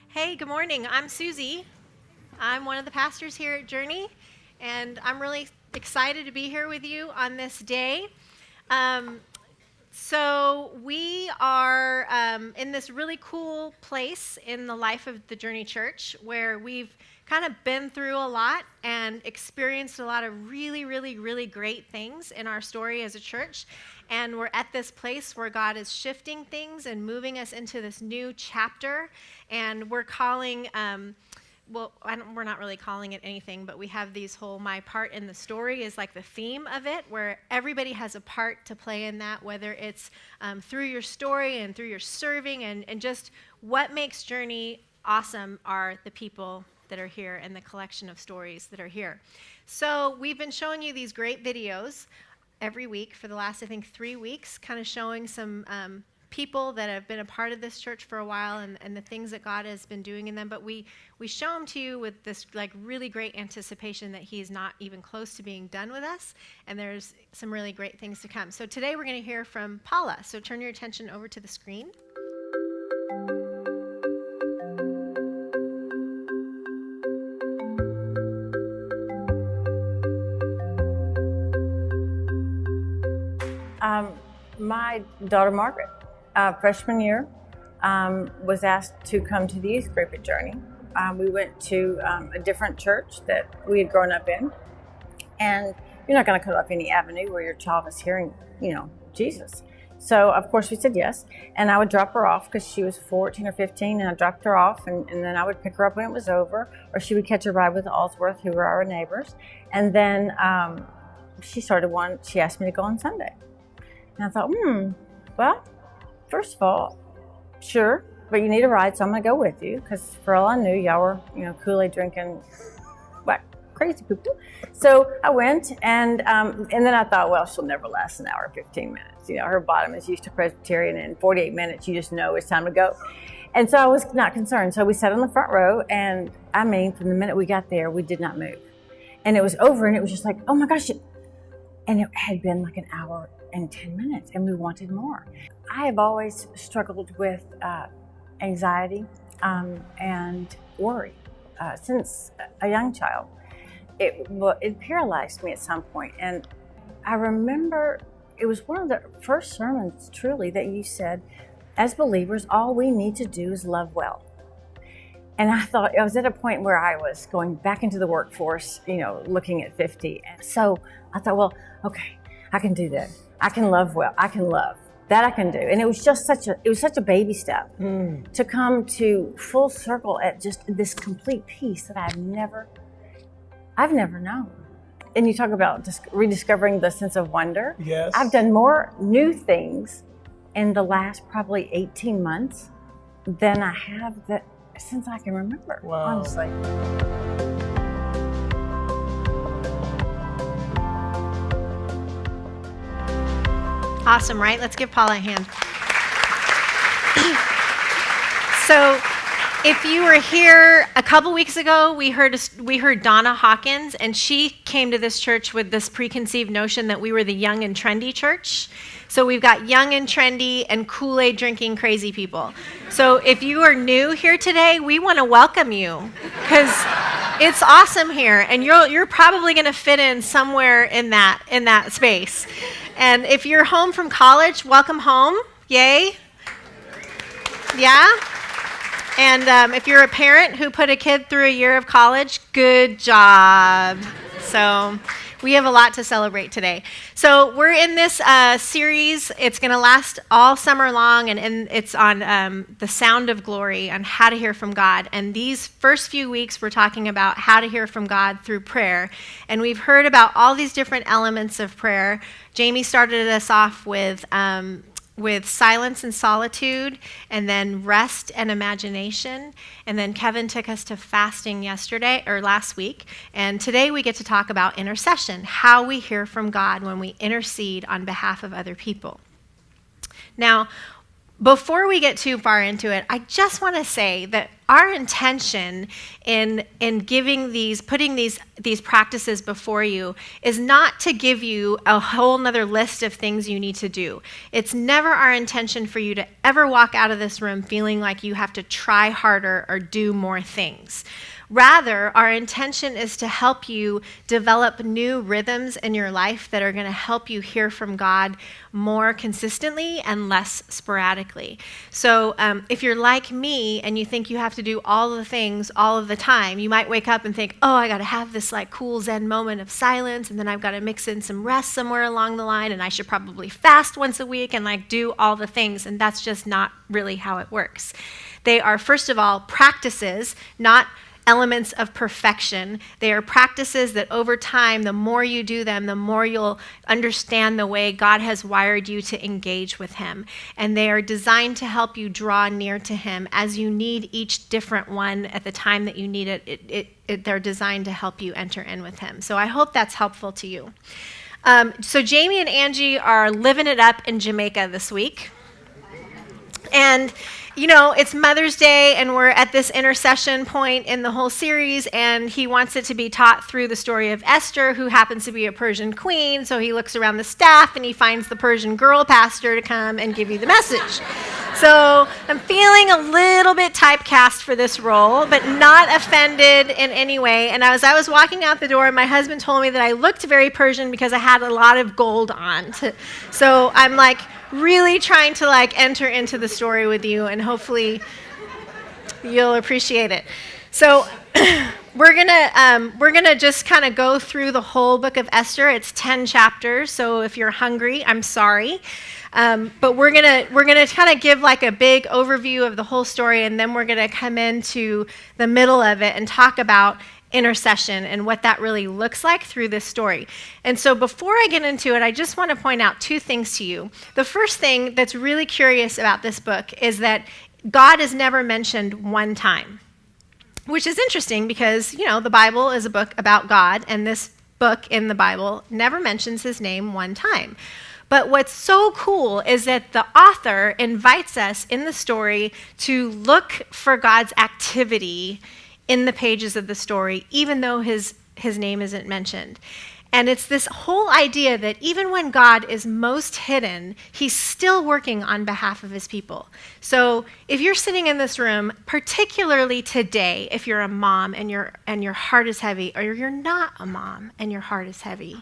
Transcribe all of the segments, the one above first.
Hey, good morning. I'm Suzie. I'm one of the pastors here at Journey, and I'm really excited to be here with you on this day. So we are in this really cool place in the life of the Journey Church where we've kind of been through a lot and experienced a lot of really great things in our story as a church. And we're at this place where God is shifting things and moving us into this new chapter. And we're calling, we're not really calling it anything, but we have these whole my part in the story is like the theme of it, where everybody has a part to play in that, whether it's through your story and through your serving and just what makes Journey awesome are the people that are here and the collection of stories that are here. So we've been showing you these great videos every week for the last, I think, 3 weeks, kind of showing some people that have been a part of this church for a while and the things that God has been doing in them. But we show them to you with this like really great anticipation that He's not even close to being done with us, and there's some really great things to come. So today we're going to hear from Paula. So turn your attention over to the screen. My daughter Margaret, freshman year, was asked to come to the youth group at Journey. We went to a different church that we had grown up in, and you're not going to cut off any avenue where your child is hearing, Jesus. So of course we said yes, and I would drop her off because she was 14 or 15, and I dropped her off, and then I would pick her up when it was over, or she would catch a ride with Allsworth, who were our neighbors, and then she asked me to go on Sunday. And I thought, well, first of all, sure, but you need a ride, so I'm going to go with you, because for all I knew, y'all were, Kool-Aid drinking, crazy people. So I went, and then I thought, well, she'll never last an hour and 15 minutes. Her bottom is used to Presbyterian, and in 48 minutes, you just know it's time to go. And so I was not concerned. So we sat on the front row, and from the minute we got there, we did not move. And it was over, and it was just like, oh my gosh. And it had been like an hour and 10 minutes, and we wanted more. I have always struggled with anxiety and worry since a young child. It paralyzed me at some point, and I remember it was one of the first sermons, truly, that you said, as believers, all we need to do is love well. And I thought, I was at a point where I was going back into the workforce, looking at 50. And so I thought, well, okay, I can do that. I can love well. I can love. That I can do. And it was just such a baby step to come to full circle at just this complete peace that I've never known. And you talk about rediscovering the sense of wonder. Yes. I've done more new things in the last probably 18 months than I have since I can remember, honestly. Awesome, right? Let's give Paula a hand. So if you were here a couple weeks ago, we heard Donna Hawkins, and she came to this church with this preconceived notion that we were the young and trendy church. So we've got young and trendy and Kool-Aid drinking crazy people. So if you are new here today, we want to welcome you, because it's awesome here, and you're probably going to fit in somewhere in that space. And if you're home from college, welcome home. Yay. Yeah? And if you're a parent who put a kid through a year of college, good job. So we have a lot to celebrate today. So we're in this series. It's going to last all summer long, and it's on the sound of glory, on how to hear from God. And these first few weeks, we're talking about how to hear from God through prayer. And we've heard about all these different elements of prayer. Jamie started us off with silence and solitude, and then rest and imagination. And then Kevin took us to fasting last week. And today we get to talk about intercession, how we hear from God when we intercede on behalf of other people. Now, before we get too far into it, I just want to say that our intention in putting these practices before you is not to give you a whole nother list of things you need to do. It's never our intention for you to ever walk out of this room feeling like you have to try harder or do more things. Rather, our intention is to help you develop new rhythms in your life that are going to help you hear from God more consistently and less sporadically. So if you're like me and you think you have to do all of the things all of the time, you might wake up and think, oh, I got to have this like cool Zen moment of silence, and then I've got to mix in some rest somewhere along the line, and I should probably fast once a week and like do all the things. And that's just not really how it works. They are, first of all, practices, not elements of perfection. They are practices that over time, the more you do them, the more you'll understand the way God has wired you to engage with him. And they are designed to help you draw near to him as you need each different one at the time that you need it. They're designed to help you enter in with him. So I hope that's helpful to you. So Jamie and Angie are living it up in Jamaica this week. And you know, it's Mother's Day, and we're at this intercession point in the whole series, and he wants it to be taught through the story of Esther, who happens to be a Persian queen. So he looks around the staff, and he finds the Persian girl pastor to come and give you the message. So I'm feeling a little bit typecast for this role, but not offended in any way. And as I was walking out the door, my husband told me that I looked very Persian because I had a lot of gold on. So I'm like really trying to like enter into the story with you, and hopefully you'll appreciate it. So we're gonna just kind of go through the whole book of Esther. It's 10 chapters, so if you're hungry, I'm sorry. But we're gonna kind of give like a big overview of the whole story, and then we're gonna come into the middle of it and talk about intercession and what that really looks like through this story. And so before I get into it, I just want to point out two things to you. The first thing that's really curious about this book is that God is never mentioned one time, which is interesting because, you know, the Bible is a book about God, and this book in the Bible never mentions his name one time. But what's so cool is that the author invites us in the story to look for God's activity in the pages of the story, even though his name isn't mentioned. And it's this whole idea that even when God is most hidden, he's still working on behalf of his people. So if you're sitting in this room, particularly today, if you're a mom and your heart is heavy, or you're not a mom and your heart is heavy,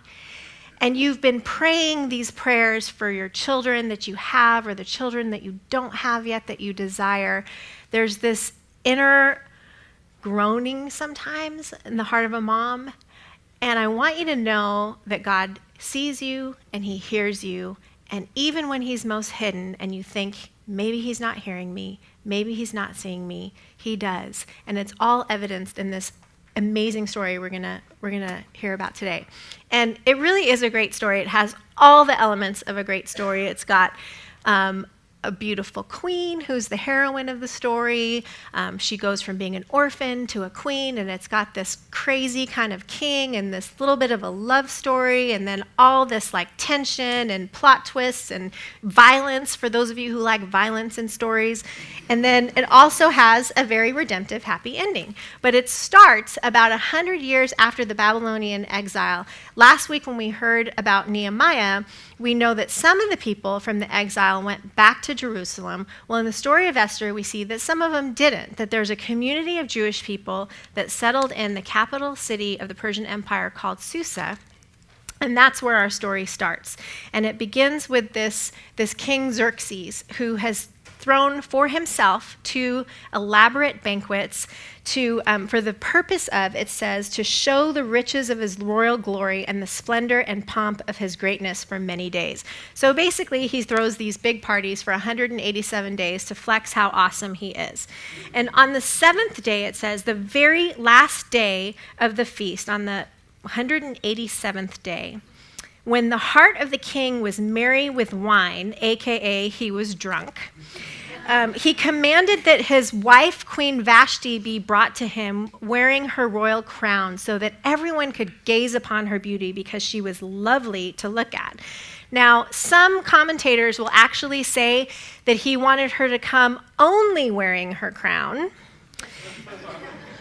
and you've been praying these prayers for your children that you have, or the children that you don't have yet that you desire, there's this inner groaning sometimes in the heart of a mom. And I want you to know that God sees you and he hears you. And even when he's most hidden and you think, maybe he's not hearing me, maybe he's not seeing me, he does. And it's all evidenced in this amazing story we're gonna hear about today. And it really is a great story. It has all the elements of a great story. It's got a beautiful queen who's the heroine of the story. She goes from being an orphan to a queen, and it's got this crazy kind of king and this little bit of a love story, and then all this like tension and plot twists and violence for those of you who like violence in stories. And then it also has a very redemptive, happy ending. But it starts about 100 years after the Babylonian exile. Last week when we heard about Nehemiah, we know that some of the people from the exile went back to Jerusalem. Well, in the story of Esther, we see that some of them didn't, that there's a community of Jewish people that settled in the capital city of the Persian Empire called Susa. And that's where our story starts. And it begins with this King Xerxes, who has thrown for himself 2 elaborate banquets for the purpose of, it says, to show the riches of his royal glory and the splendor and pomp of his greatness for many days. So basically, he throws these big parties for 187 days to flex how awesome he is. And on the 7th day, it says, the very last day of the feast, on the 187th day, when the heart of the king was merry with wine, aka he was drunk, he commanded that his wife, Queen Vashti, be brought to him wearing her royal crown so that everyone could gaze upon her beauty because she was lovely to look at. Now, some commentators will actually say that he wanted her to come only wearing her crown.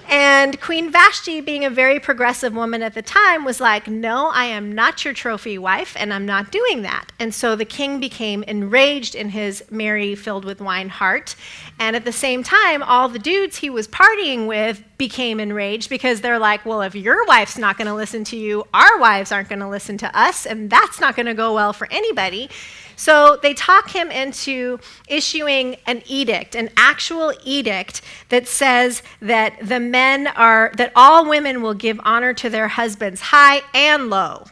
And Queen Vashti, being a very progressive woman at the time, was like, no, I am not your trophy wife, and I'm not doing that. And so the king became enraged in his merry, filled with wine heart. And at the same time, all the dudes he was partying with became enraged because they're like, well, if your wife's not going to listen to you, our wives aren't going to listen to us, and that's not going to go well for anybody. So they talk him into issuing an edict, an actual edict that says that that all women will give honor to their husbands, high and low.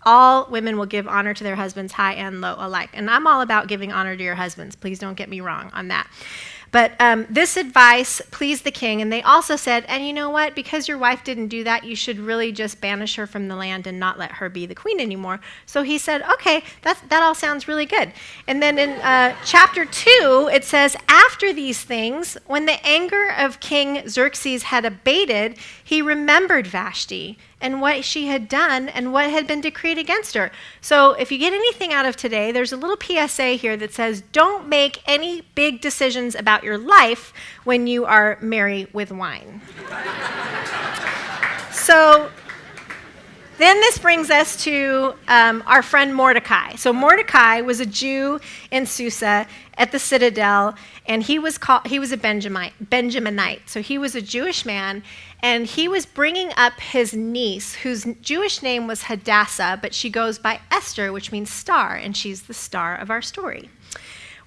All women will give honor to their husbands, high and low alike. And I'm all about giving honor to your husbands. Please don't get me wrong on that. But this advice pleased the king, and they also said, and you know what? Because your wife didn't do that, you should really just banish her from the land and not let her be the queen anymore. So he said, okay, that all sounds really good. And then in chapter 2, it says, after these things, when the anger of King Xerxes had abated, he remembered Vashti and what she had done and what had been decreed against her. So if you get anything out of today, there's a little PSA here that says, don't make any big decisions about your life when you are merry with wine. So then this brings us to our friend Mordecai. So Mordecai was a Jew in Susa at the citadel, and he was a Benjaminite. So he was a Jewish man, and he was bringing up his niece, whose Jewish name was Hadassah, but she goes by Esther, which means star, and she's the star of our story.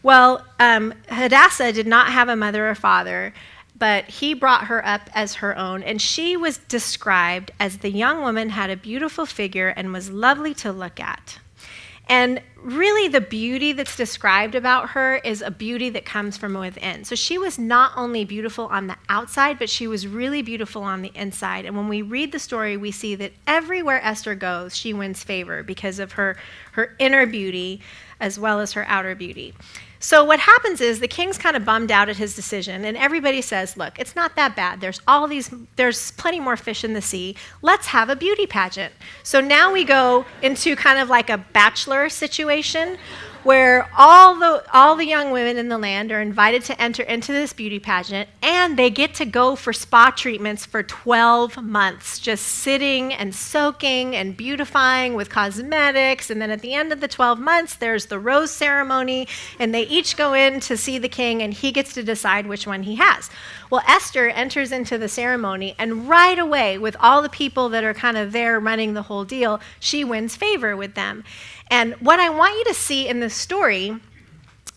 Well, Hadassah did not have a mother or father, but he brought her up as her own, and she was described as the young woman had a beautiful figure and was lovely to look at. And really the beauty that's described about her is a beauty that comes from within. So she was not only beautiful on the outside, but she was really beautiful on the inside. And when we read the story, we see that everywhere Esther goes, she wins favor because of her inner beauty as well as her outer beauty. So what happens is the king's kind of bummed out at his decision, and everybody says, look, it's not that bad. There's plenty more fish in the sea. Let's have a beauty pageant. So now we go into kind of like a bachelor situation where all the young women in the land are invited to enter into this beauty pageant, and they get to go for spa treatments for 12 months, just sitting and soaking and beautifying with cosmetics. And then at the end of the 12 months, there's the rose ceremony, and they each go in to see the king, and he gets to decide which one he has. Well, Esther enters into the ceremony, and right away, with all the people that are kind of there running the whole deal, she wins favor with them. And what I want you to see in this story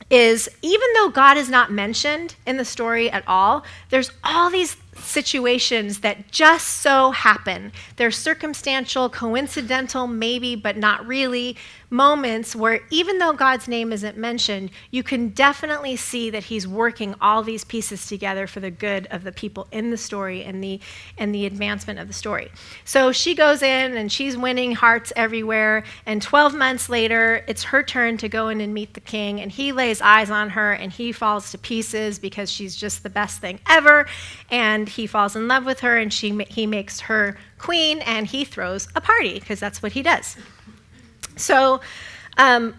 is, even though God is not mentioned in the story at all, there's all these situations that just so happen. They're circumstantial, coincidental, maybe, but not really, moments where even though God's name isn't mentioned, you can definitely see that he's working all these pieces together for the good of the people in the story and the advancement of the story. So she goes in and she's winning hearts everywhere, and 12 months later, it's her turn to go in and meet the king, and he lays eyes on her and he falls to pieces because she's just the best thing ever, and he falls in love with her, and he makes her queen, and he throws a party because that's what he does. So, at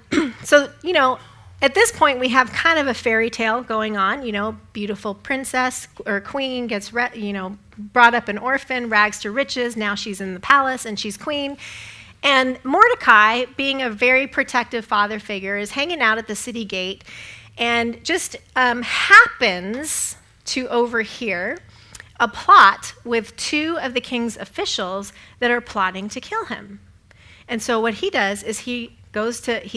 this point we have kind of a fairy tale going on. Beautiful princess or queen gets, brought up an orphan, rags to riches. Now she's in the palace and she's queen. And Mordecai, being a very protective father figure, is hanging out at the city gate and just happens to overhear a plot with two of the king's officials that are plotting to kill him. And so what he does is he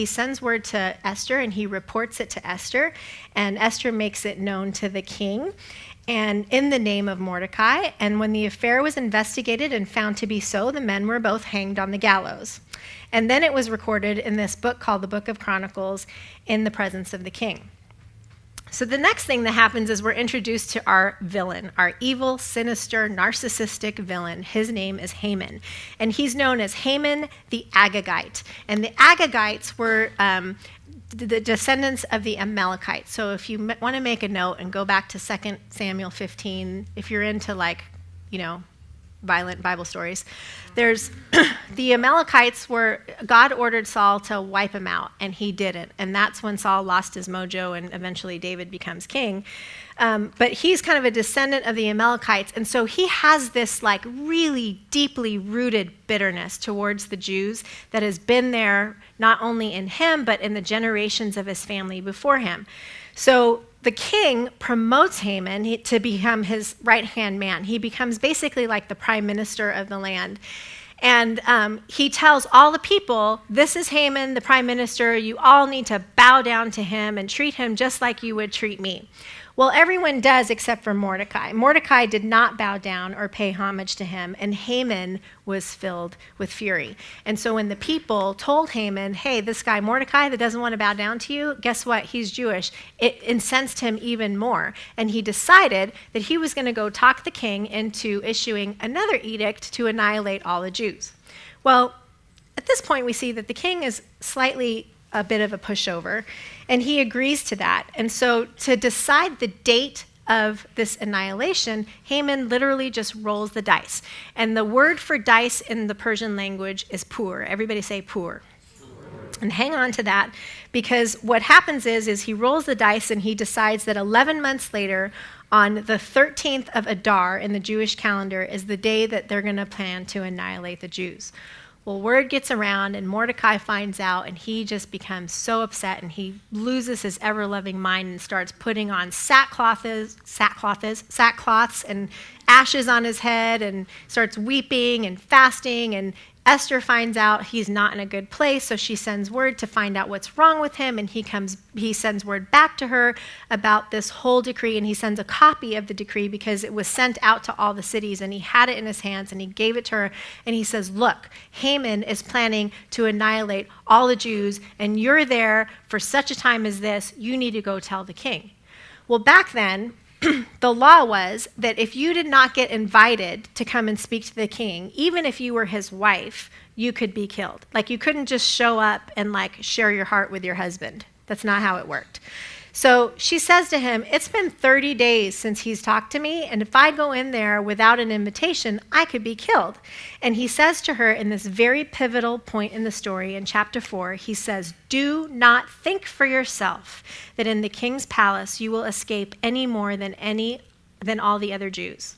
sends word to Esther, and he reports it to Esther, and Esther makes it known to the king, and in the name of Mordecai. And when the affair was investigated and found to be so, the men were both hanged on the gallows. And then it was recorded in this book called the Book of Chronicles in the presence of the king. So the next thing that happens is we're introduced to our villain, our evil, sinister, narcissistic villain. His name is Haman, and he's known as Haman the Agagite. And the Agagites were the descendants of the Amalekites. So if you want to make a note and go back to 2 Samuel 15, if you're into violent Bible stories, there's the Amalekites God ordered Saul to wipe them out, and he didn't. And that's when Saul lost his mojo, and eventually David becomes king. But he's kind of a descendant of the Amalekites, and so he has this really deeply rooted bitterness towards the Jews that has been there not only in him, but in the generations of his family before him. So the king promotes Haman to become his right-hand man. He becomes basically like the prime minister of the land. And he tells all the people, this is Haman, the prime minister. You all need to bow down to him and treat him just like you would treat me. Well, everyone does except for Mordecai. Mordecai did not bow down or pay homage to him, and Haman was filled with fury. And so when the people told Haman, hey, this guy Mordecai that doesn't want to bow down to you, guess what? He's Jewish. It incensed him even more. And he decided that he was going to go talk the king into issuing another edict to annihilate all the Jews. Well, at this point, we see that the king is slightly a bit of a pushover, and he agrees to that. And so to decide the date of this annihilation, Haman literally just rolls the dice. And the word for dice in the Persian language is pur. Everybody say pur. And hang on to that, because what happens is he rolls the dice and he decides that 11 months later, on the 13th of Adar in the Jewish calendar, is the day that they're going to plan to annihilate the Jews. Well, word gets around, and Mordecai finds out, and he just becomes so upset, and he loses his ever-loving mind and starts putting on sackcloths and ashes on his head, and starts weeping and fasting. And Esther finds out he's not in a good place, so she sends word to find out what's wrong with him, and he sends word back to her about this whole decree, and he sends a copy of the decree because it was sent out to all the cities, and he had it in his hands, and he gave it to her, and he says, look, Haman is planning to annihilate all the Jews, and you're there for such a time as this. You need to go tell the king. Well, back then, the law was that if you did not get invited to come and speak to the king, even if you were his wife, you could be killed. You couldn't just show up and share your heart with your husband. That's not how it worked. So she says to him, it's been 30 days since he's talked to me, and if I go in there without an invitation, I could be killed. And he says to her in this very pivotal point in the story in chapter 4, he says, do not think for yourself that in the king's palace you will escape any more than all the other Jews.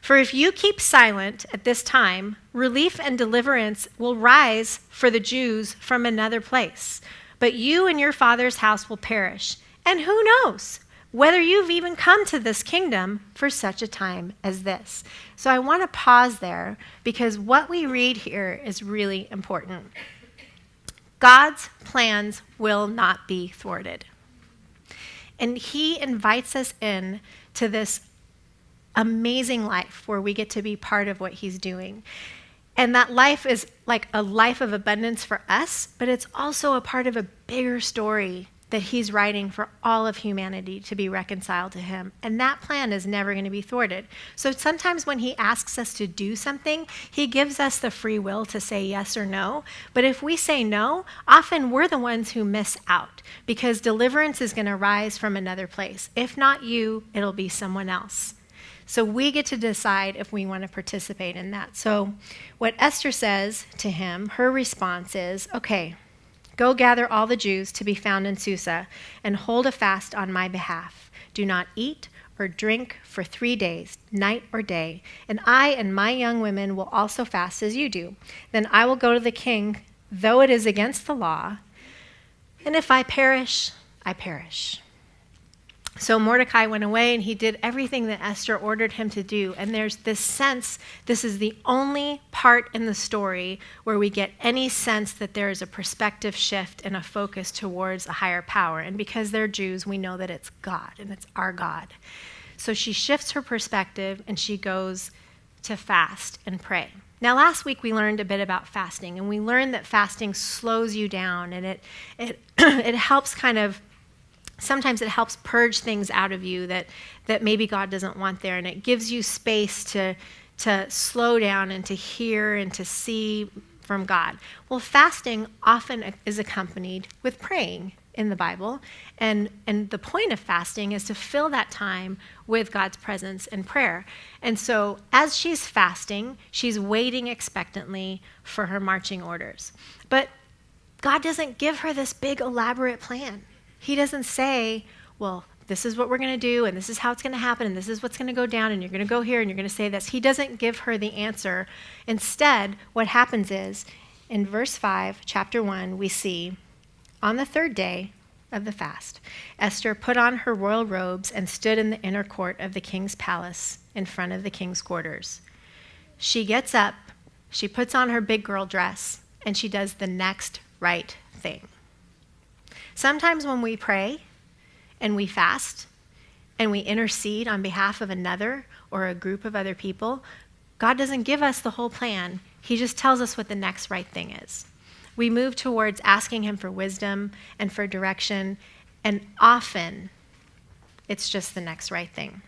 For if you keep silent at this time, relief and deliverance will rise for the Jews from another place. But you and your father's house will perish. And who knows whether you've even come to this kingdom for such a time as this. So I want to pause there, because what we read here is really important. God's plans will not be thwarted. And he invites us in to this amazing life where we get to be part of what he's doing. And that life is like a life of abundance for us, but it's also a part of a bigger story that he's writing for all of humanity to be reconciled to him. And that plan is never going to be thwarted. So sometimes when he asks us to do something, he gives us the free will to say yes or no. But if we say no, often we're the ones who miss out, because deliverance is going to rise from another place. If not you, it'll be someone else. So we get to decide if we want to participate in that. So what Esther says to him, her response is, okay, go gather all the Jews to be found in Susa and hold a fast on my behalf. Do not eat or drink for 3 days, night or day, and I and my young women will also fast as you do. Then I will go to the king, though it is against the law, and if I perish, I perish. So Mordecai went away and he did everything that Esther ordered him to do. And there's this sense, this is the only part in the story where we get any sense that there is a perspective shift and a focus towards a higher power. And because they're Jews, we know that it's God and it's our God. So she shifts her perspective and she goes to fast and pray. Now, last week we learned a bit about fasting, and we learned that fasting slows you down and it helps kind of sometimes it helps purge things out of you that maybe God doesn't want there, and it gives you space to slow down and to hear and to see from God. Well, fasting often is accompanied with praying in the Bible, and the point of fasting is to fill that time with God's presence and prayer. And so as she's fasting, she's waiting expectantly for her marching orders. But God doesn't give her this big elaborate plan. He doesn't say, well, this is what we're going to do, and this is how it's going to happen, and this is what's going to go down, and you're going to go here, and you're going to say this. He doesn't give her the answer. Instead, what happens is, in verse 5, chapter 1, we see, on the third day of the fast, Esther put on her royal robes and stood in the inner court of the king's palace in front of the king's quarters. She gets up, she puts on her big girl dress, and she does the next right thing. Sometimes when we pray and we fast and we intercede on behalf of another or a group of other people, God doesn't give us the whole plan. He just tells us what the next right thing is. We move towards asking him for wisdom and for direction, and often it's just the next right thing.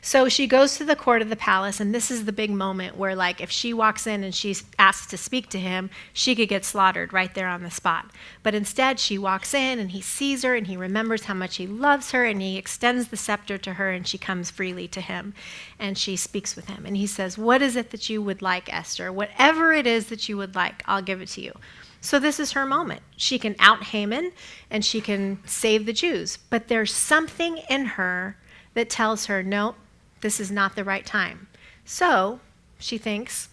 So she goes to the court of the palace, and this is the big moment where, like, if she walks in and she's asked to speak to him, she could get slaughtered right there on the spot. But instead, she walks in, and he sees her, and he remembers how much he loves her, and he extends the scepter to her, and she comes freely to him, and she speaks with him. And he says, what is it that you would like, Esther? Whatever it is that you would like, I'll give it to you. So this is her moment. She can out Haman, and she can save the Jews. But there's something in her that tells her, no, this is not the right time. So she thinks,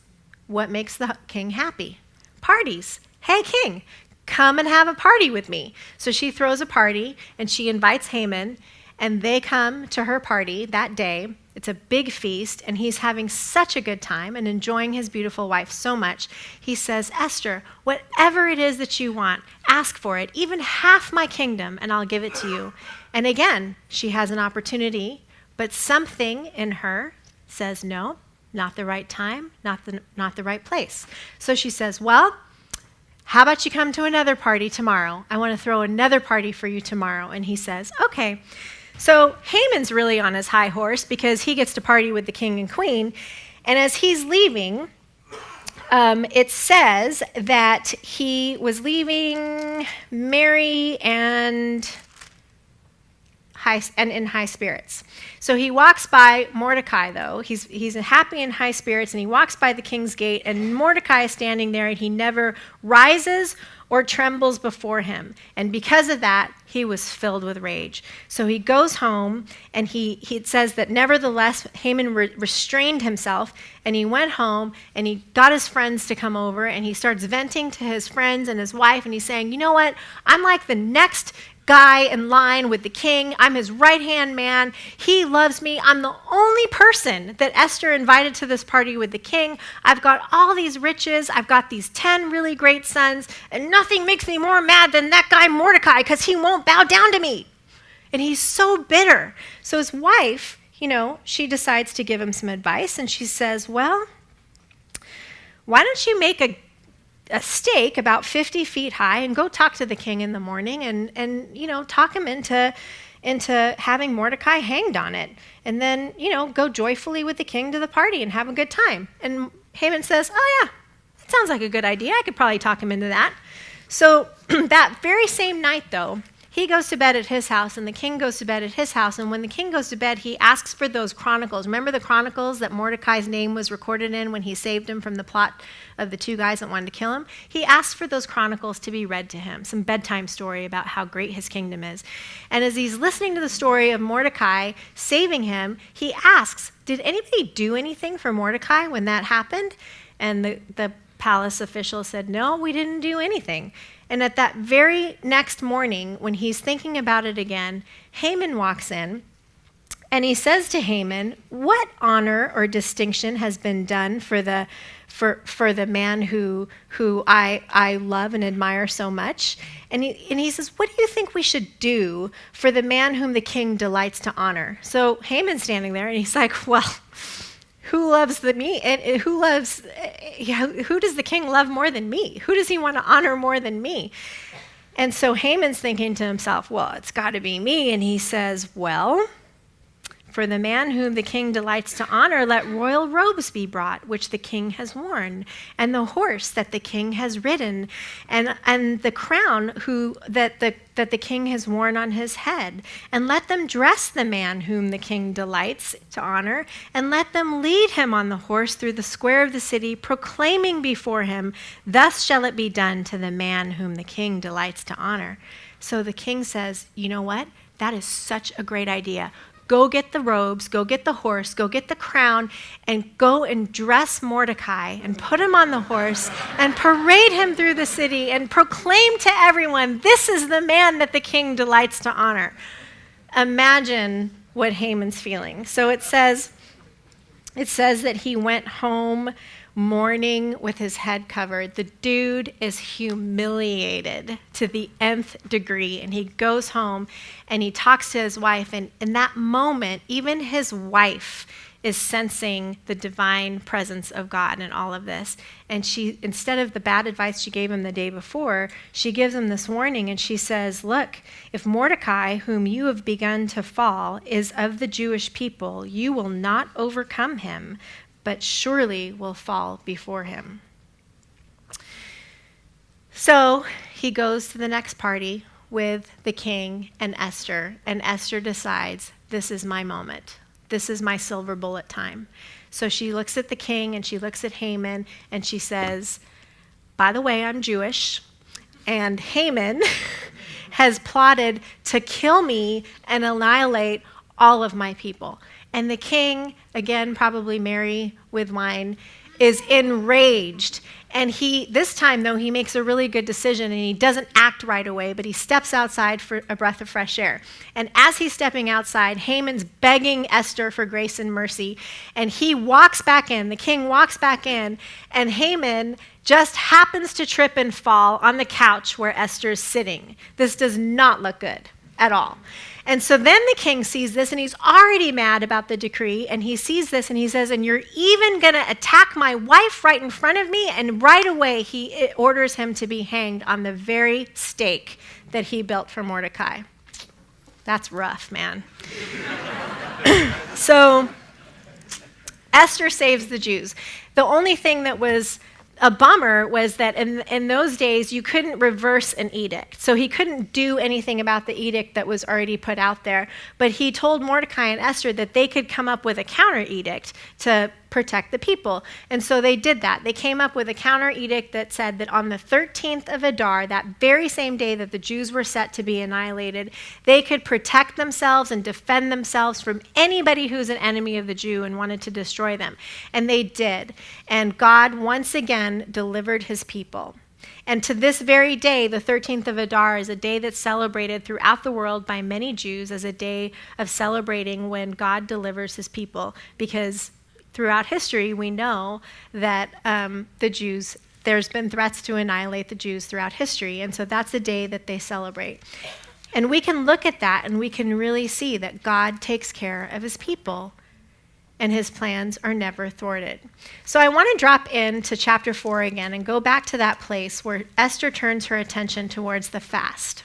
what makes the king happy? Parties. Hey, king, come and have a party with me. So she throws a party, and she invites Haman, and they come to her party that day. It's a big feast, and he's having such a good time and enjoying his beautiful wife so much. He says, Esther, whatever it is that you want, ask for it, even half my kingdom, and I'll give it to you. And again, she has an opportunity, but something in her says, no, not the right time, not the right place. So she says, well, how about you come to another party tomorrow? I want to throw another party for you tomorrow. And he says, okay. So Haman's really on his high horse because he gets to party with the king and queen. And as he's leaving, it says that he was leaving merry and in high spirits. So he walks by Mordecai, though. He's happy and high spirits, and he walks by the king's gate, and Mordecai is standing there, and he never rises or trembles before him. And because of that, he was filled with rage. So he goes home, and it says that nevertheless, Haman restrained himself, and he went home, and he got his friends to come over, and he starts venting to his friends and his wife, and he's saying, you know what? I'm like the next guy in line with the king. I'm his right-hand man. He loves me. I'm the only person that Esther invited to this party with the king. I've got all these riches. I've got these 10 really great sons, and nothing makes me more mad than that guy Mordecai because he won't bow down to me. And he's so bitter. So his wife, she decides to give him some advice, and she says, well, why don't you make a stake about 50 feet high and go talk to the king in the morning and talk him into having Mordecai hanged on it. And then, go joyfully with the king to the party and have a good time. And Haman says, oh yeah, that sounds like a good idea. I could probably talk him into that. So that very same night, though, he goes to bed at his house, and the king goes to bed at his house. And when the king goes to bed, he asks for those chronicles. Remember the chronicles that Mordecai's name was recorded in when he saved him from the plot of the two guys that wanted to kill him? He asked for those chronicles to be read to him, some bedtime story about how great his kingdom is. And as he's listening to the story of Mordecai saving him, he asks, did anybody do anything for Mordecai when that happened? And the palace official said, no, we didn't do anything. And at that very next morning, when he's thinking about it again, Haman walks in, and he says to Haman, what honor or distinction has been done for the man who I love and admire so much? And he says, what do you think we should do for the man whom the king delights to honor? So Haman's standing there, and he's like, well, who loves me? And who does the king love more than me? Who does he want to honor more than me? And so Haman's thinking to himself, well, it's got to be me. And he says, well, for the man whom the king delights to honor, let royal robes be brought, which the king has worn, and the horse that the king has ridden, and the crown that the king has worn on his head. And let them dress the man whom the king delights to honor, and let them lead him on the horse through the square of the city, proclaiming before him, thus shall it be done to the man whom the king delights to honor. So the king says, you know what? That is such a great idea. Go get the robes, go get the horse, go get the crown, and go and dress Mordecai and put him on the horse and parade him through the city and proclaim to everyone, this is the man that the king delights to honor. Imagine what Haman's feeling. So it says that he went home mourning with his head covered. The dude is humiliated to the nth degree, and he goes home and he talks to his wife, and in that moment, even his wife is sensing the divine presence of God in all of this. And she, instead of the bad advice she gave him the day before, she gives him this warning, and she says, look, if Mordecai, whom you have begun to fall, is of the Jewish people, you will not overcome him, but surely will fall before him. So he goes to the next party with the king and Esther decides, this is my moment. This is my silver bullet time. So she looks at the king and she looks at Haman and she says, by the way, I'm Jewish, and Haman has plotted to kill me and annihilate all of my people. And the king, again, probably merry with wine, is enraged. And this time, though, he makes a really good decision, and he doesn't act right away, but he steps outside for a breath of fresh air. And as he's stepping outside, Haman's begging Esther for grace and mercy, and he walks back in. The king walks back in, and Haman just happens to trip and fall on the couch where Esther's sitting. This does not look good at all. And so then the king sees this, and he's already mad about the decree, and he sees this, and he says, and you're even going to attack my wife right in front of me? And right away, he orders him to be hanged on the very stake that he built for Mordecai. That's rough, man. So Esther saves the Jews. The only thing that was a bummer was that in those days, you couldn't reverse an edict. So he couldn't do anything about the edict that was already put out there. But he told Mordecai and Esther that they could come up with a counter edict to protect the people. And so they did that. They came up with a counter edict that said that on the 13th of Adar, that very same day that the Jews were set to be annihilated, they could protect themselves and defend themselves from anybody who's an enemy of the Jew and wanted to destroy them. And they did. And God once again delivered his people. And to this very day, the 13th of Adar is a day that's celebrated throughout the world by many Jews as a day of celebrating when God delivers his people, because throughout history, we know that there's been threats to annihilate the Jews throughout history, and so that's a day that they celebrate. And we can look at that and we can really see that God takes care of his people, and his plans are never thwarted. So I want to drop into chapter 4 again and go back to that place where Esther turns her attention towards the fast.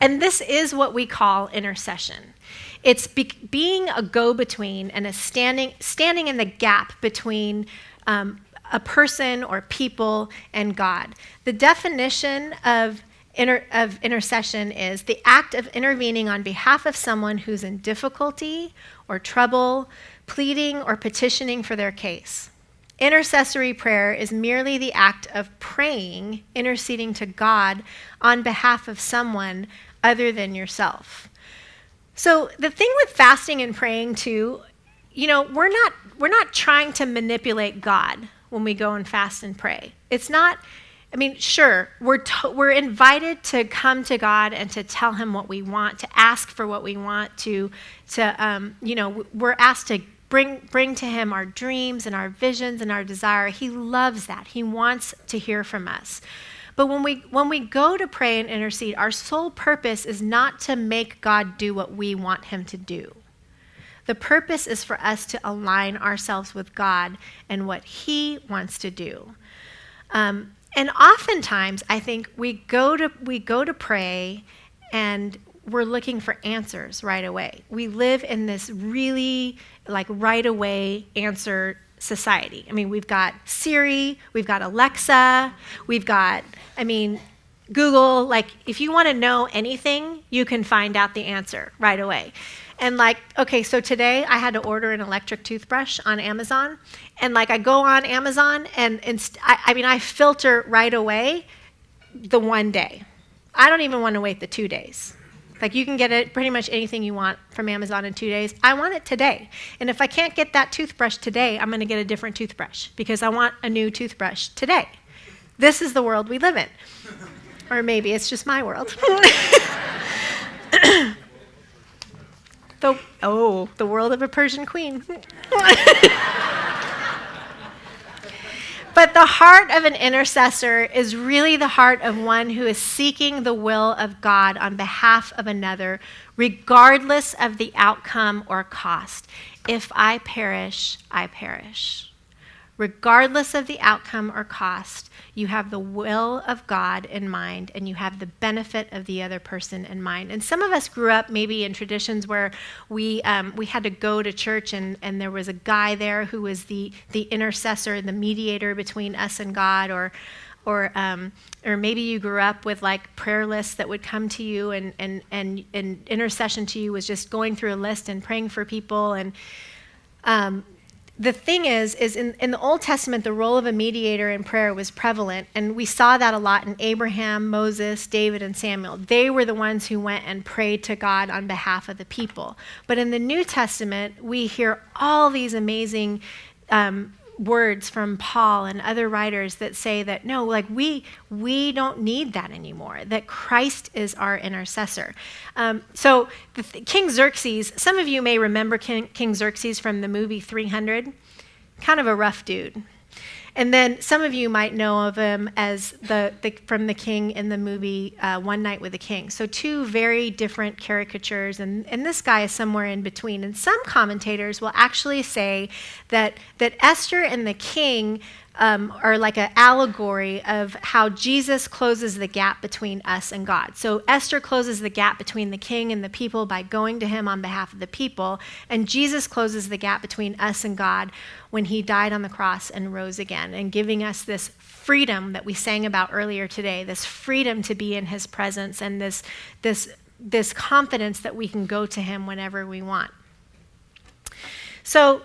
And this is what we call intercession. It's being a go-between and a standing in the gap between a person or people and God. The definition of intercession is the act of intervening on behalf of someone who's in difficulty or trouble, pleading or petitioning for their case. Intercessory prayer is merely the act of praying, interceding to God on behalf of someone other than yourself. So the thing with fasting and praying too, we're not trying to manipulate God when we go and fast and pray. It's not, sure, we're invited to come to God and to tell him what we want, to ask for what we want, we're asked to bring to him our dreams and our visions and our desire. He loves that. He wants to hear from us. But when we go to pray and intercede, our sole purpose is not to make God do what we want him to do. The purpose is for us to align ourselves with God and what he wants to do. And oftentimes, I think we go to pray, and we're looking for answers right away. We live in this really like right away answer society. I mean, we've got Siri, we've got Alexa, we've got, Google. Like, if you want to know anything, you can find out the answer right away. And like, okay, so today I had to order an electric toothbrush on Amazon. And like, I go on Amazon and I filter right away the 1 day. I don't even want to wait the 2 days. Like, you can get it pretty much anything you want from Amazon in 2 days. I want it today. And if I can't get that toothbrush today, I'm going to get a different toothbrush because I want a new toothbrush today. This is the world we live in. Or maybe it's just my world. The world of a Persian queen. But the heart of an intercessor is really the heart of one who is seeking the will of God on behalf of another, regardless of the outcome or cost. If I perish, I perish. Regardless of the outcome or cost, you have the will of God in mind, and you have the benefit of the other person in mind. And some of us grew up maybe in traditions where we had to go to church, and there was a guy there who was the intercessor, the mediator between us and God, or maybe you grew up with like prayer lists that would come to you, and intercession to you was just going through a list and praying for people. And the thing is in the Old Testament, the role of a mediator in prayer was prevalent, and we saw that a lot in Abraham, Moses, David, and Samuel. They were the ones who went and prayed to God on behalf of the people. But in the New Testament, we hear all these amazing words from Paul and other writers that say that no, like we don't need that anymore, that Christ is our intercessor. So King Xerxes, some of you may remember King Xerxes from the movie 300, kind of a rough dude. And then some of you might know of him as from the king in the movie One Night with the King. So two very different caricatures, and this guy is somewhere in between. And some commentators will actually say that Esther and the king are like an allegory of how Jesus closes the gap between us and God. So Esther closes the gap between the king and the people by going to him on behalf of the people, and Jesus closes the gap between us and God when he died on the cross and rose again, and giving us this freedom that we sang about earlier today, this freedom to be in his presence, and this confidence that we can go to him whenever we want. So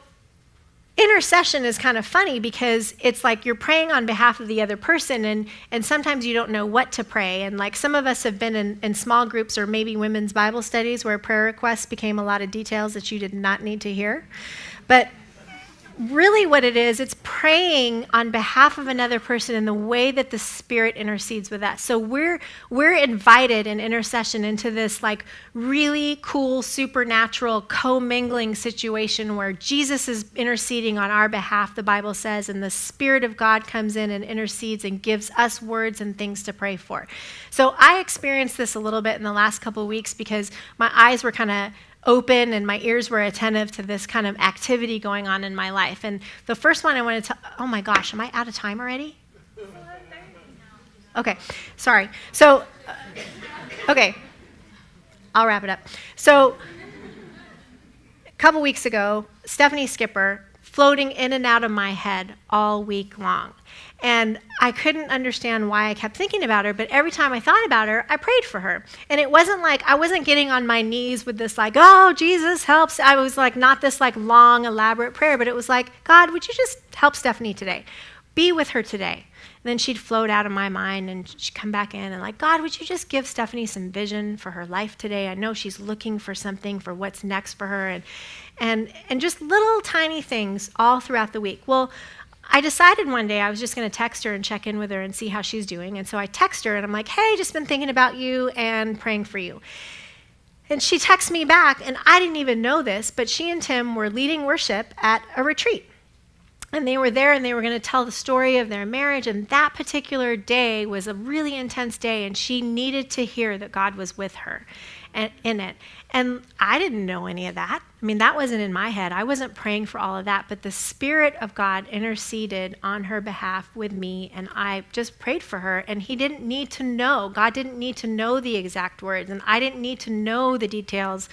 intercession is kind of funny because it's like you're praying on behalf of the other person, and sometimes you don't know what to pray. And like some of us have been in small groups or maybe women's Bible studies where prayer requests became a lot of details that you did not need to hear. But really what it is, it's praying on behalf of another person in the way that the Spirit intercedes with us. So we're invited in intercession into this like really cool, supernatural, commingling situation where Jesus is interceding on our behalf, the Bible says, and the Spirit of God comes in and intercedes and gives us words and things to pray for. So I experienced this a little bit in the last couple of weeks because my eyes were kind of open and my ears were attentive to this kind of activity going on in my life. And the first one I wanted to, oh my gosh, am I out of time already? Okay, sorry. So, okay, I'll wrap it up. So, a couple weeks ago, Stephanie Skipper floating in and out of my head all week long. And I couldn't understand why I kept thinking about her, but every time I thought about her, I prayed for her. And it wasn't like, I wasn't getting on my knees with this like, oh, Jesus helps. I was like, not this like long, elaborate prayer, but it was like, God, would you just help Stephanie today? Be with her today. And then she'd float out of my mind and she'd come back in and like, God, would you just give Stephanie some vision for her life today? I know she's looking for something for what's next for her. And just little tiny things all throughout the week. Well, I decided one day I was just going to text her and check in with her and see how she's doing. And so I text her and I'm like, hey, just been thinking about you and praying for you. And she texts me back, and I didn't even know this, but she and Tim were leading worship at a retreat. And they were there and they were going to tell the story of their marriage. And that particular day was a really intense day, and she needed to hear that God was with her. in it. And I didn't know any of that. I mean, that wasn't in my head. I wasn't praying for all of that, but the Spirit of God interceded on her behalf with me, and I just prayed for her, and he didn't need to know. God didn't need to know the exact words, and I didn't need to know the details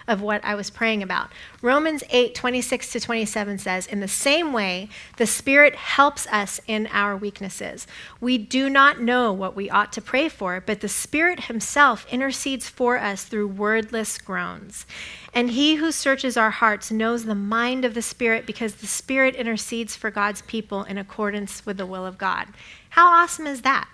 of what I was praying about. Romans 8:26-27 says, in the same way, the Spirit helps us in our weaknesses. We do not know what we ought to pray for, but the Spirit himself intercedes for us through wordless groans. And he who searches our hearts knows the mind of the Spirit, because the Spirit intercedes for God's people in accordance with the will of God. How awesome is that?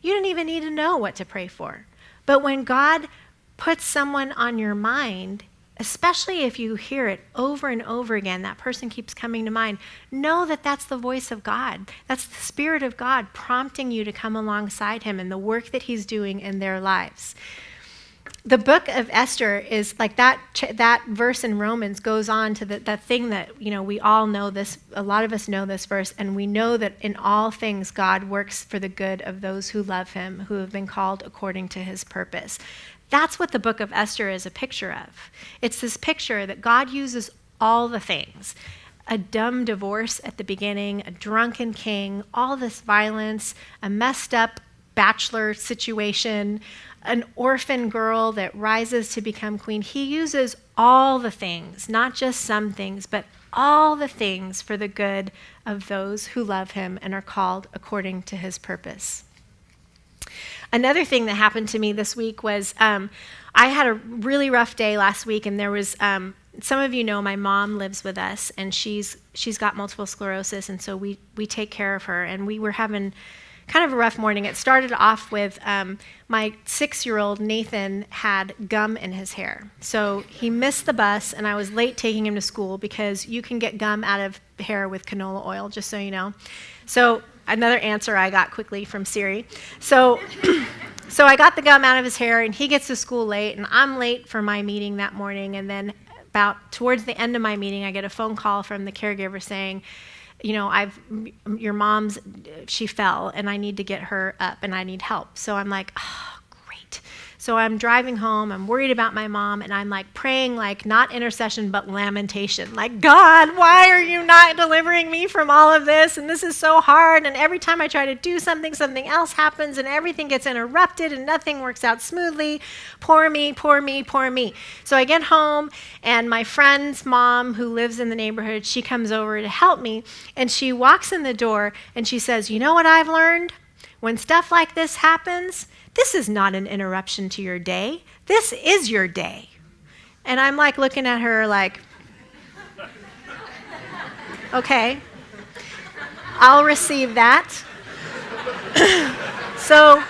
You don't even need to know what to pray for. But when God puts someone on your mind, especially if you hear it over and over again, that person keeps coming to mind, know that that's the voice of God. That's the Spirit of God prompting you to come alongside him in the work that he's doing in their lives. The book of Esther is like that verse in Romans goes on to that thing that, we all know this, a lot of us know this verse, and we know that in all things God works for the good of those who love him, who have been called according to his purpose. That's what the book of Esther is a picture of. It's this picture that God uses all the things. A dumb divorce at the beginning, a drunken king, all this violence, a messed up bachelor situation, an orphan girl that rises to become queen. He uses all the things, not just some things, but all the things for the good of those who love him and are called according to his purpose. Another thing that happened to me this week was I had a really rough day last week, and there was some of you know my mom lives with us, and she's got multiple sclerosis, and so we take care of her, and we were having kind of a rough morning. It started off with my 6-year-old Nathan had gum in his hair. So he missed the bus, and I was late taking him to school because you can get gum out of hair with canola oil, just so you know. So another answer I got quickly from Siri. So I got the gum out of his hair, and he gets to school late, and I'm late for my meeting that morning. And then about towards the end of my meeting, I get a phone call from the caregiver saying, your mom's, she fell, and I need to get her up, and I need help. So I'm like, oh, great. So I'm driving home, I'm worried about my mom, and I'm like praying, like not intercession, but lamentation. Like, God, why are you not delivering me from all of this? And this is so hard. And every time I try to do something, something else happens, and everything gets interrupted, and nothing works out smoothly. Poor me, poor me, poor me. So I get home, and my friend's mom, who lives in the neighborhood, she comes over to help me, and she walks in the door, and she says, you know what I've learned? When stuff like this happens, this is not an interruption to your day. This is your day. And I'm like looking at her like, okay, I'll receive that. So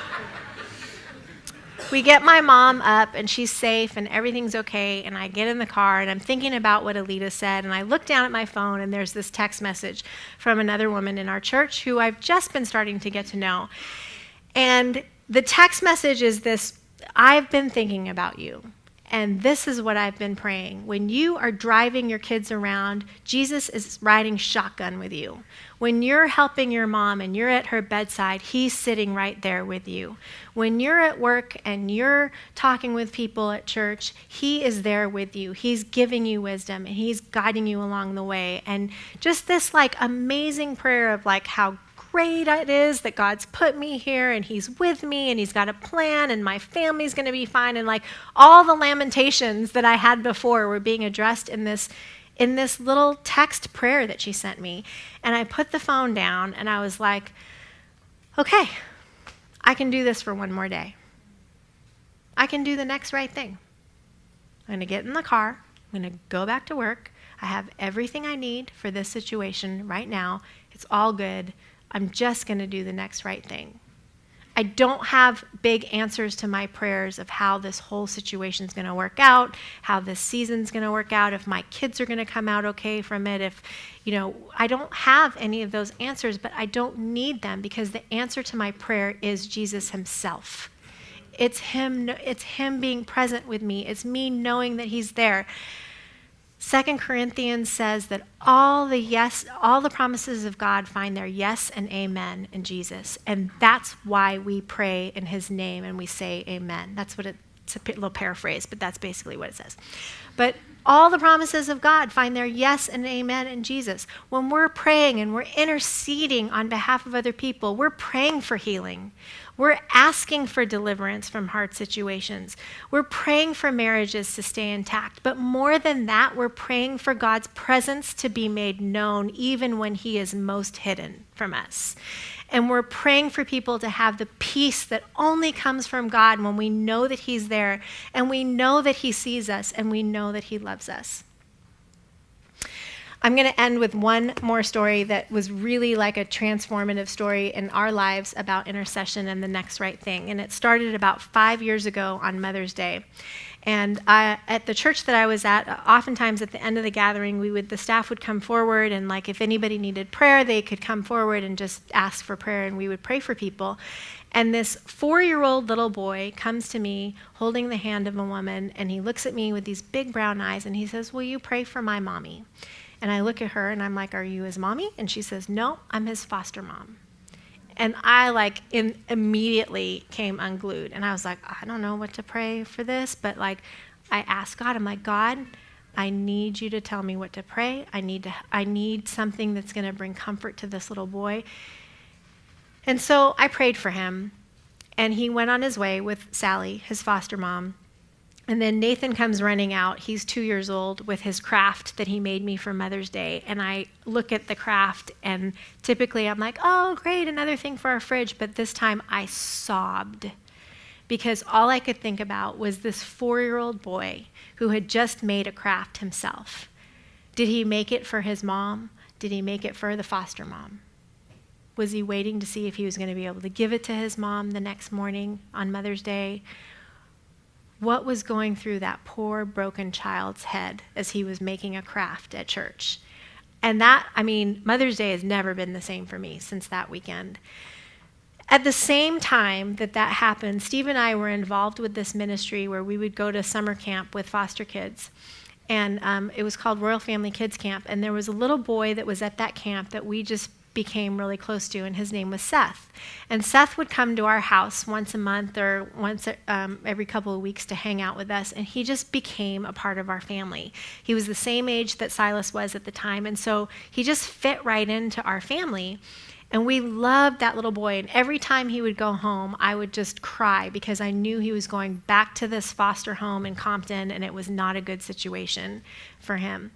we get my mom up, and she's safe, and everything's okay, and I get in the car, and I'm thinking about what Alita said, and I look down at my phone, and there's this text message from another woman in our church who I've just been starting to get to know. And the text message is this: I've been thinking about you, and this is what I've been praying. When you are driving your kids around, Jesus is riding shotgun with you. When you're helping your mom and you're at her bedside, he's sitting right there with you. When you're at work and you're talking with people at church, he is there with you. He's giving you wisdom, and he's guiding you along the way. And just this like amazing prayer of like how great it is that God's put me here, and he's with me, and he's got a plan, and my family's going to be fine. And like all the lamentations that I had before were being addressed in this little text prayer that she sent me. And I put the phone down, and I was like, okay, I can do this for one more day. I can do the next right thing. I'm going to get in the car. I'm going to go back to work. I have everything I need for this situation right now. It's all good. I'm just going to do the next right thing. I don't have big answers to my prayers of how this whole situation's going to work out, how this season's going to work out, if my kids are going to come out okay from it, if, I don't have any of those answers, but I don't need them, because the answer to my prayer is Jesus himself. It's him being present with me. It's me knowing that he's there. 2 Corinthians says that all the promises of God find their yes and amen in Jesus. And that's why we pray in his name and we say amen. That's what It's a little paraphrase, but that's basically what it says. But all the promises of God find their yes and amen in Jesus. When we're praying and we're interceding on behalf of other people, we're praying for healing. We're asking for deliverance from hard situations. We're praying for marriages to stay intact. But more than that, we're praying for God's presence to be made known even when he is most hidden from us. And we're praying for people to have the peace that only comes from God when we know that he's there and we know that he sees us and we know that he loves us. I'm going to end with one more story that was really like a transformative story in our lives about intercession and the next right thing. And it started about 5 years ago on Mother's Day. And at the church that I was at, oftentimes at the end of the gathering, the staff would come forward, and like if anybody needed prayer, they could come forward and just ask for prayer, and we would pray for people. And this 4-year-old little boy comes to me holding the hand of a woman, and he looks at me with these big brown eyes, and he says, "Will you pray for my mommy?" And I look at her, and I'm like, "Are you his mommy?" And she says, "No, I'm his foster mom." And I immediately came unglued. And I was like, I don't know what to pray for this, but I asked God, I'm like, God, I need you to tell me what to pray. I need something that's going to bring comfort to this little boy. And so I prayed for him, and he went on his way with Sally, his foster mom. And then Nathan comes running out. He's 2 years old with his craft that he made me for Mother's Day. And I look at the craft, and typically I'm like, oh, great, another thing for our fridge. But this time I sobbed because all I could think about was this 4-year-old boy who had just made a craft himself. Did he make it for his mom? Did he make it for the foster mom? Was he waiting to see if he was going to be able to give it to his mom the next morning on Mother's Day? What was going through that poor, broken child's head as he was making a craft at church? And Mother's Day has never been the same for me since that weekend. At the same time that happened, Steve and I were involved with this ministry where we would go to summer camp with foster kids. And it was called Royal Family Kids Camp. And there was a little boy that was at that camp that we just became really close to, and his name was Seth. And Seth would come to our house once a month or once every couple of weeks to hang out with us, and he just became a part of our family. He was the same age that Silas was at the time, and so he just fit right into our family. And we loved that little boy, and every time he would go home, I would just cry because I knew he was going back to this foster home in Compton, and it was not a good situation for him.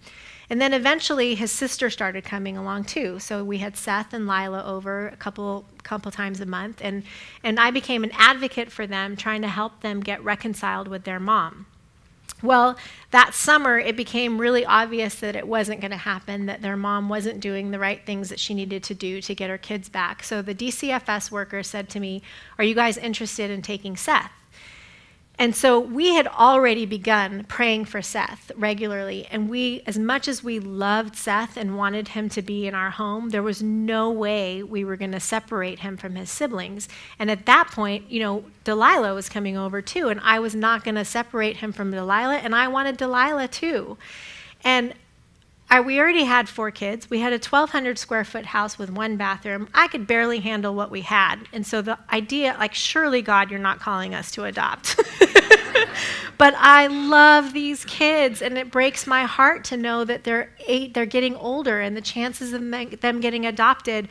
And then eventually his sister started coming along too. So we had Seth and Lila over a couple times a month, and I became an advocate for them, trying to help them get reconciled with their mom. Well, that summer it became really obvious that it wasn't going to happen, that their mom wasn't doing the right things that she needed to do to get her kids back. So the DCFS worker said to me, "Are you guys interested in taking Seth?" And so we had already begun praying for Seth regularly. And as much as we loved Seth and wanted him to be in our home, there was no way we were going to separate him from his siblings. And at that point, Delilah was coming over too. And I was not going to separate him from Delilah. And I wanted Delilah too. And we already had 4 kids. We had a 1,200 square foot house with 1 bathroom. I could barely handle what we had. And so the idea, surely God, you're not calling us to adopt. But I love these kids, and it breaks my heart to know that they're getting older, and the chances of them getting adopted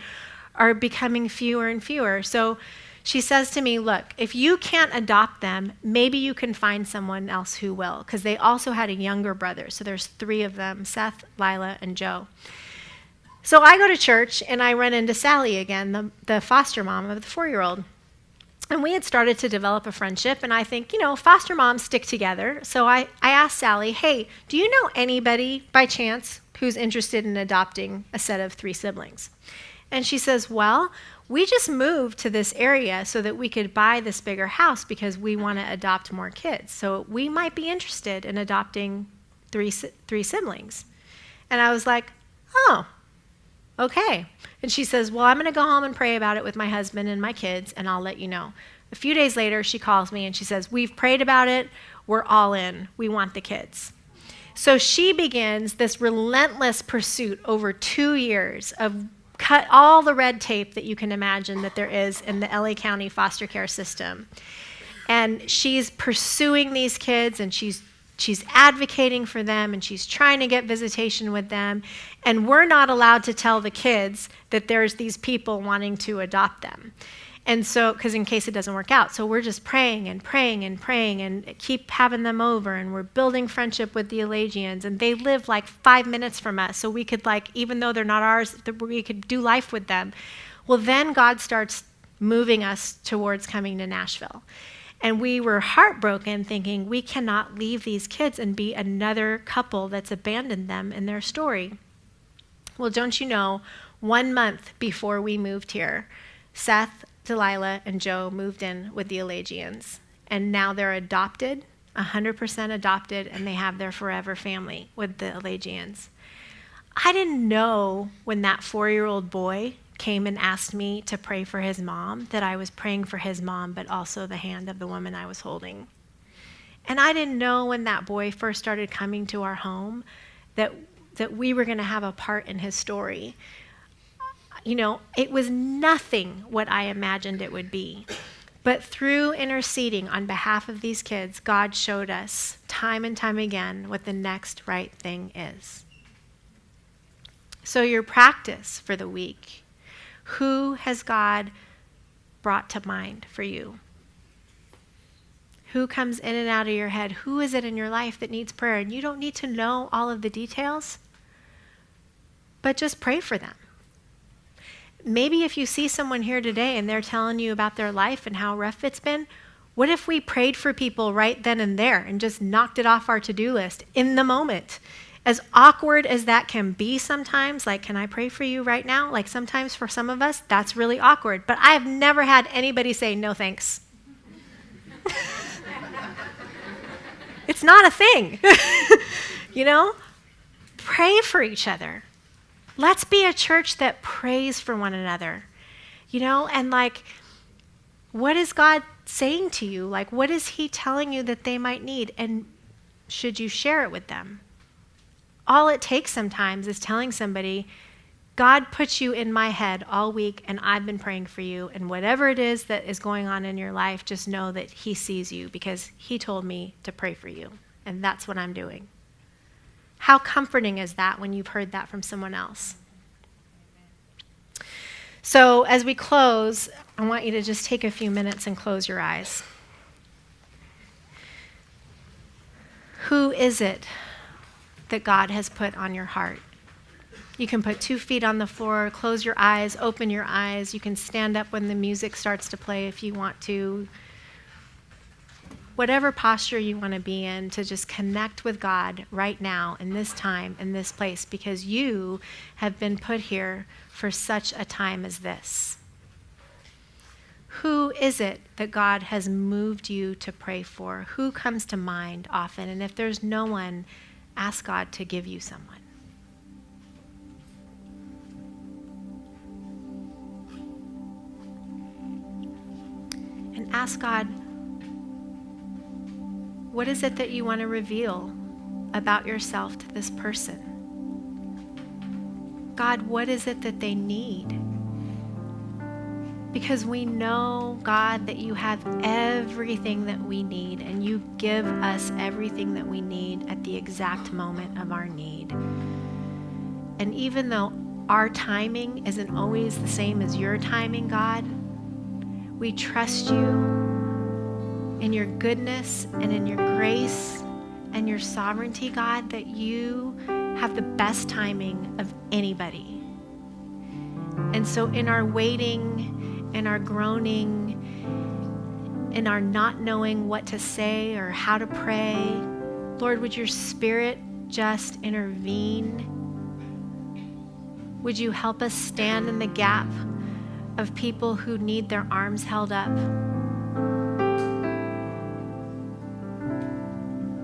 are becoming fewer and fewer. So she says to me, "Look, if you can't adopt them, maybe you can find someone else who will," because they also had a younger brother. So there's 3 of them, Seth, Lila, and Joe. So I go to church, and I run into Sally again, the foster mom of the 4-year-old. And we had started to develop a friendship, and I think, foster moms stick together. So I asked Sally, "Hey, do you know anybody by chance who's interested in adopting a set of 3 siblings?" And she says, "Well, we just moved to this area so that we could buy this bigger house because we want to adopt more kids. So we might be interested in adopting three siblings." And I was like, "Oh, okay." And she says, "Well, I'm going to go home and pray about it with my husband and my kids, and I'll let you know." A few days later, she calls me and she says, "We've prayed about it. We're all in. We want the kids." So she begins this relentless pursuit over 2 years of cut all the red tape that you can imagine that there is in the LA County foster care system. And she's pursuing these kids, and she's advocating for them, and she's trying to get visitation with them. And we're not allowed to tell the kids that there's these people wanting to adopt them. And so, because in case it doesn't work out. So we're just praying and praying and praying and keep having them over, and we're building friendship with the Elagians, and they live like 5 minutes from us. So we could, like, even though they're not ours, we could do life with them. Well, then God starts moving us towards coming to Nashville. And we were heartbroken, thinking we cannot leave these kids and be another couple that's abandoned them in their story. Well, don't you know, 1 month before we moved here, Seth, Delilah, and Joe moved in with the Elagians. And now they're adopted, 100% adopted, and they have their forever family with the Elagians. I didn't know when that 4-year-old boy came and asked me to pray for his mom that I was praying for his mom, but also the hand of the woman I was holding. And I didn't know when that boy first started coming to our home that we were going to have a part in his story. You know, it was nothing what I imagined it would be. But through interceding on behalf of these kids, God showed us time and time again what the next right thing is. So your practice for the week, who has God brought to mind for you? Who comes in and out of your head? Who is it in your life that needs prayer? And you don't need to know all of the details, but just pray for them. Maybe if you see someone here today and they're telling you about their life and how rough it's been, what if we prayed for people right then and there and just knocked it off our to-do list in the moment? As awkward as that can be sometimes, like, can I pray for you right now? Like, sometimes for some of us, that's really awkward. But I've never had anybody say, no thanks. It's not a thing. You know? Pray for each other. Let's be a church that prays for one another, you know, and like, what is God saying to you? Like, what is he telling you that they might need? And should you share it with them? All it takes sometimes is telling somebody, God put you in my head all week, and I've been praying for you. And whatever it is that is going on in your life, just know that he sees you because he told me to pray for you. And that's what I'm doing. How comforting is that when you've heard that from someone else? So as we close, I want you to just take a few minutes and close your eyes. Who is it that God has put on your heart? You can put 2 feet on the floor, close your eyes, open your eyes. You can stand up when the music starts to play if you want to. Whatever posture you want to be in, to just connect with God right now, in this time, in this place, because you have been put here for such a time as this. Who is it that God has moved you to pray for? Who comes to mind often? And if there's no one, ask God to give you someone. And ask God, what is it that you want to reveal about yourself to this person? God, what is it that they need? Because we know, God, that you have everything that we need, and you give us everything that we need at the exact moment of our need. And even though our timing isn't always the same as your timing, God, we trust you in your goodness and in your grace and your sovereignty, God, that you have the best timing of anybody. And so in our waiting, in our groaning, in our not knowing what to say or how to pray, Lord, would your Spirit just intervene? Would you help us stand in the gap of people who need their arms held up?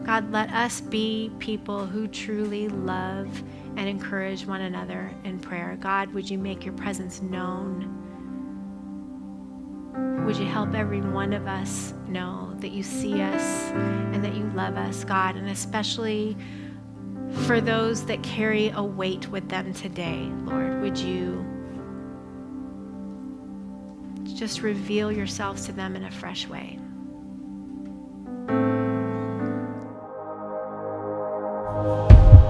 God, let us be people who truly love and encourage one another in prayer. God, would you make your presence known? Would you help every one of us know that you see us and that you love us, God, and especially for those that carry a weight with them today, Lord, would you just reveal yourself to them in a fresh way? you.